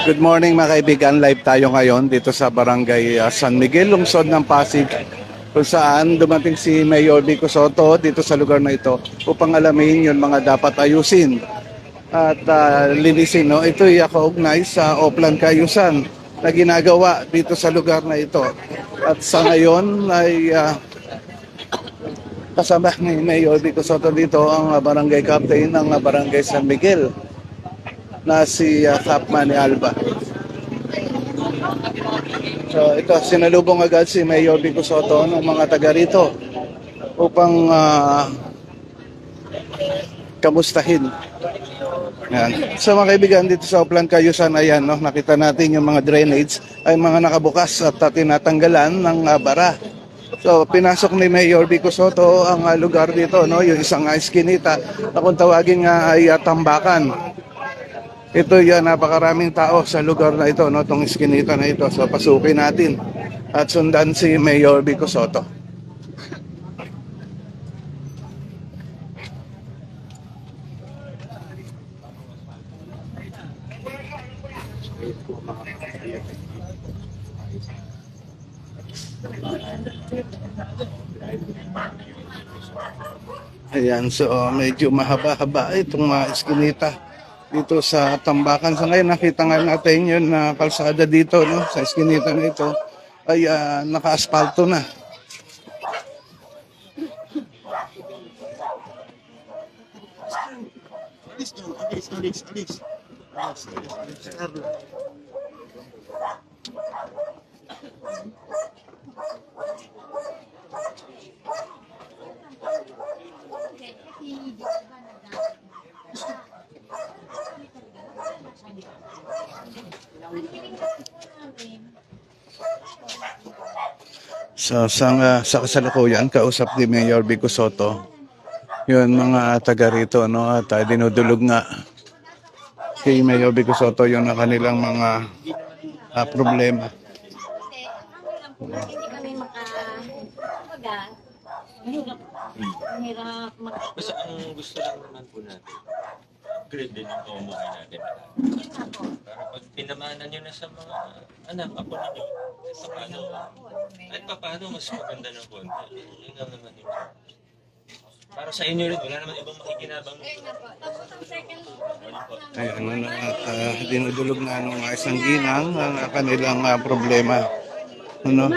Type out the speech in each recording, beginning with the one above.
Good morning mga kaibigan, live tayo ngayon dito sa Barangay San Miguel, lungsod ng Pasig, kung saan dumating si Mayor Vico Soto dito sa lugar na ito upang alamin yung mga dapat ayusin at linisin. No? Ito ay kaugnay sa Oplan Kayusan na ginagawa dito sa lugar na ito. At sa ngayon ay kasama ni Mayor Vico Soto dito ang barangay captain ng Barangay San Miguel na si Capman Alba. So ito, sinalubong agad si Mayor Vico Soto ng mga taga rito upang kamustahin. Yan. So mga kaibigan, dito sa Oplan Kayusan, ayan, no, nakita natin yung mga drainage ay mga nakabukas at tinatanggalan ng bara. So pinasok ni Mayor Vico Soto ang lugar dito, no, yung isang iskinita na kung tawagin nga ay tambakan. Ito yan, napakaraming tao sa lugar na ito, no, itong iskinita na ito. So pasukin natin at sundan si Mayor Vico Soto. Ayan, so medyo mahaba-haba itong mga iskinita dito sa Tambakan. Sa ngayon nakita nga natin yun na kalsada dito, no, sa iskinita na ito ay naka-asfalto na. So sa kasalukuyan, kausap ni Mayor Vico Soto yun mga taga rito, no, at dinudulog nga kay Mayor Vico Soto yung kanilang mga problema. Hindi kami makapaga. Mahirap Basta ang gusto lang naman po natin, grade din yung pamumuhay natin. Para pag pinamanan nyo na sa mga anak, apo ninyo, kahit paano mas maganda ng konti. Yun lang naman yun. Para sa inyo rin, wala naman ibang makikinabang. Ayun, dinudulog na ng isang ginang ang kanilang problema, ano,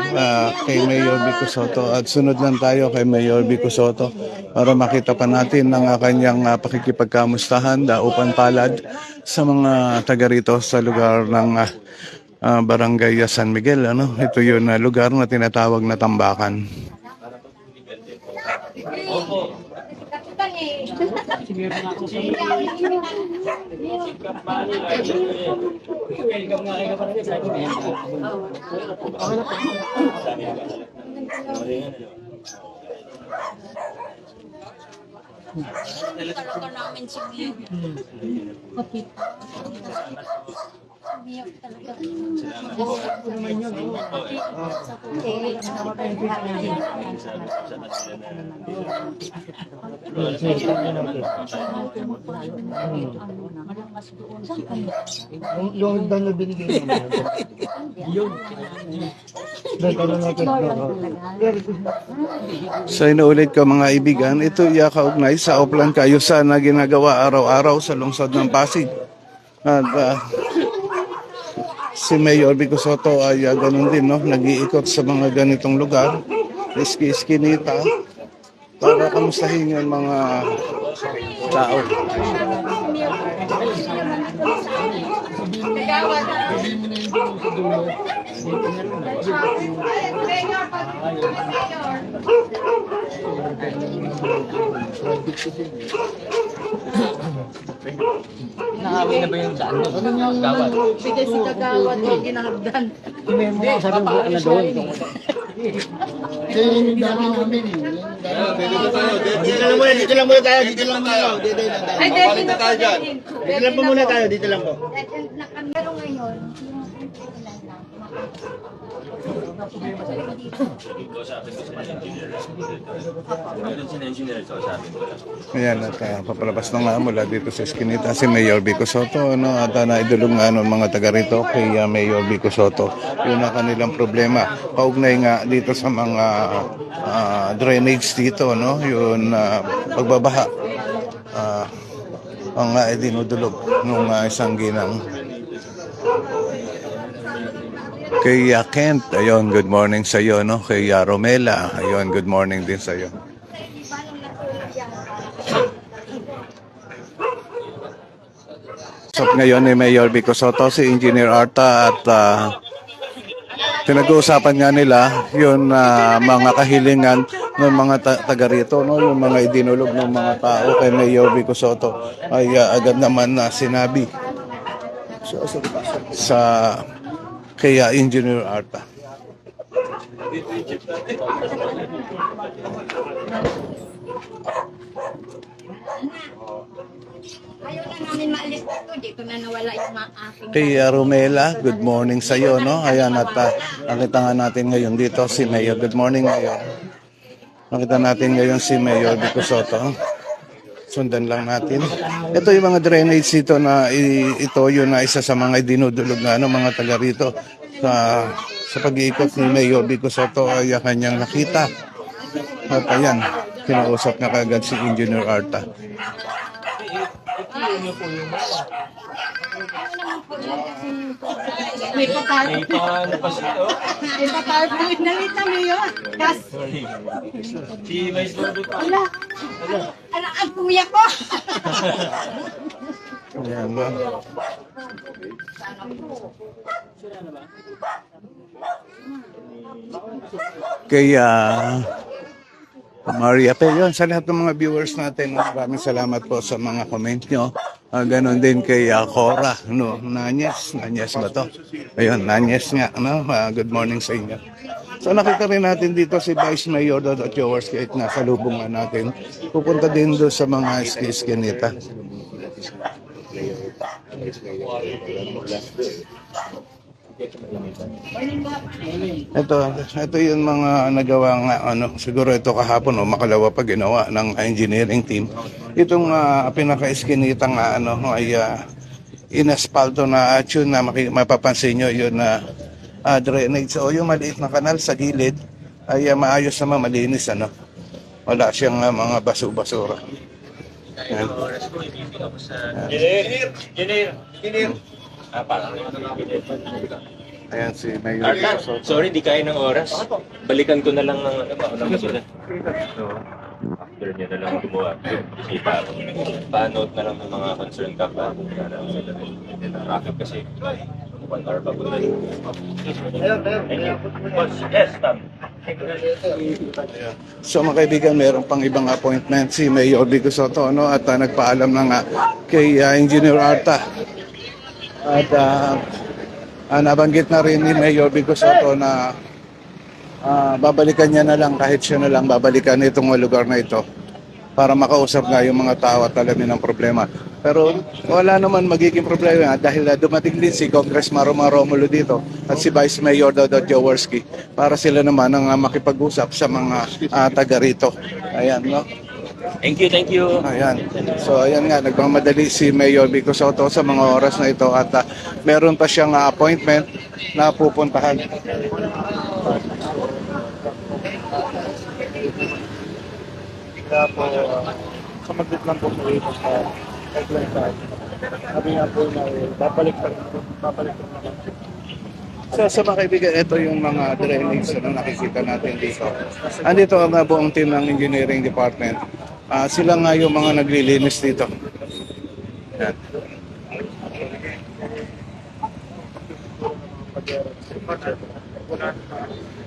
kay Mayor Vico Soto, at sunod lang tayo kay Mayor Vico Soto para makita pa natin ang kanyang pakikipagkamustahan daupan palad sa mga taga rito sa lugar ng Barangay San Miguel, ano. Ito yun lugar na tinatawag na Tambakan. Talaga namin si Yung doon na binigay mo. Yun. So inuulit ko mga ibigan, ito kaugnay sa Oplan Kayusan na ginagawa araw-araw sa lungsod ng Pasig. At si Mayor Vico Soto ay ganun din, no, nag-iikot sa mga ganitong lugar, iskinita, para kamustahin yung mga tao. Nakawin na ba yung daan? Gawad. Bigay si Kagawad o ginahagdan. Hindi, sabi mo na doon. Dito lang muna tayo. Dito lang muna tayo. Ay, dahil na tayo dyan. Dito lang po muna tayo, dito lang po. Pero ngayon, yung ulan lang. Kausapin ko sa engineer. Meron si engineer, kausapin ko lang. Ayan, at papalabas na nga mula dito sa Eskinita si Mayor Vico Soto, ano, at naidulog nga ng mga taga rito kay Mayor Vico Soto. Yun ang kanilang problema. Kaugnay nga dito sa mga drainage dito, no? Yun, pagbabaha. Ang dinudulog nung isang ginang. Kay Kent, ayun, good morning sa iyo, no? Kay Romela, ayun, good morning din sa iyo. So, ngayon ni Mayor Vico Soto, si Engineer Arta at pinag-uusapan nga nila yung mga kahilingan ng mga taga rito, no? Yung mga idinulog ng mga tao kay Mayor Vico Soto ay agad naman na sinabi sa kay Engineer Arta. Ayaw na namin maalis dito. Dito na nawala yung mga aking... Kay Romela, good morning sa iyo, no? Ayan, at nakita nga natin ngayon dito si Mayor. Good morning, Mayor. Nakita natin ngayon si Mayor Vico Soto. Sundan lang natin. Ito yung mga drainage dito na ito yun na isa sa mga dinudulog na mga taga rito sa pag-iikot ni Mayor Vico Soto ay kanyang nakita. At ayan, kinausap na kagad si Engineer Arta. May papark. May paano pa siya, oh? May papark. Nalita mo yun. Kas. Si Vice Lord pa. Ala. Ala, ang kuya ko. Ayan ba? Kaya Maria Pelon, sa lahat ng mga viewers natin, maraming salamat po sa mga comment nyo. Ganon din kay Cora, no? Nanyes ba to? Ayun, Nanyes nga, no? Good morning sa inyo. So nakita rin natin dito si Vice Mayor Dodot Jowers kahit nasa lubungan natin. Pupunta din doon sa mga Eskinita. Ito yung mga nagawa nga, siguro ito kahapon o makalawa pa ginawa ng engineering team. Itong pinaka-eskinita nga ay inaspalto na tune na mapapansin nyo yun na drainage. So yung maliit na kanal sa gilid ay maayos naman, malinis. Wala siyang mga baso-basura. Kaya oras ko, ibibig ako sa... Engineer! Parang Ayan si Mayor. Arta, sorry, di kaya ng oras. Balikan ko na lang ng mauna mo sila. After niya na lang gumawa. Kita ako. Pa-note na lang ng mga concerned kapwa. Traffic kasi. 1 hour pa po na. Thank you. Boss, yes, ma'am. So mga kaibigan, meron pang ibang appointment si Mayor Vico Soto, at nagpaalam na nga kay Engineer Arta. At nabanggit na rin ni Mayor Vico Soto na babalikan niya na lang, kahit siya na lang babalikan itong lugar na ito para makausap nga yung mga tao at alamin ang problema. Pero wala naman magiging problema dahil dumating din si Congressman Romulo dito at si Vice Mayor Dodot Jaworski para sila naman ang makipag-usap sa mga taga rito. Ayan, no? Thank you. Ayan. So ayan nga, nagmamadali si Mayor Vico Soto sa mga oras na ito at meron pa siyang appointment na pupuntahan. Kaya po, kamagit lang po sa ito sa headline side. Sabi nga po na babalik pa naman. So sa mga kaibigan, ito yung mga drainage na nakikita natin dito. Andito ang buong team ng engineering department. Sila nga yung mga naglilinis dito. Yan.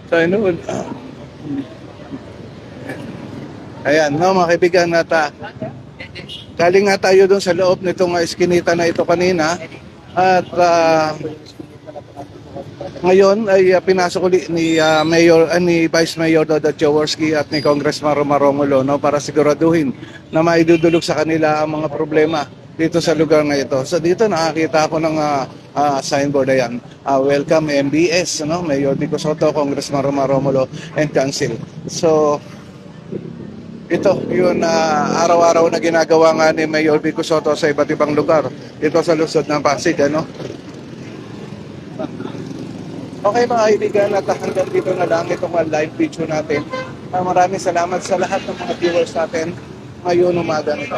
So yun. Ayan, no, mga kaibigan, galing nga tayo doon sa loob nitong eskinita na ito kanina at ngayon ay pinasok ulit ni ni Vice Mayor Dodot Jaworski at ni Congressman Romulo, para siguraduhin na maidudulog sa kanila ang mga problema dito sa lugar na ito. So dito nakakita ako ng signboard ayan. Welcome MBS, no? Mayor Vico Soto, Congressman Romar Romulo, and Council. So ito yun araw-araw na ginagawa nga ni Mayor Vico Soto sa iba't ibang lugar dito sa lungsod ng Pasig, ano? Okay mga kaibigan, at hanggang dito na lang itong live video natin. Maraming salamat sa lahat ng mga viewers natin ngayon umaga nito.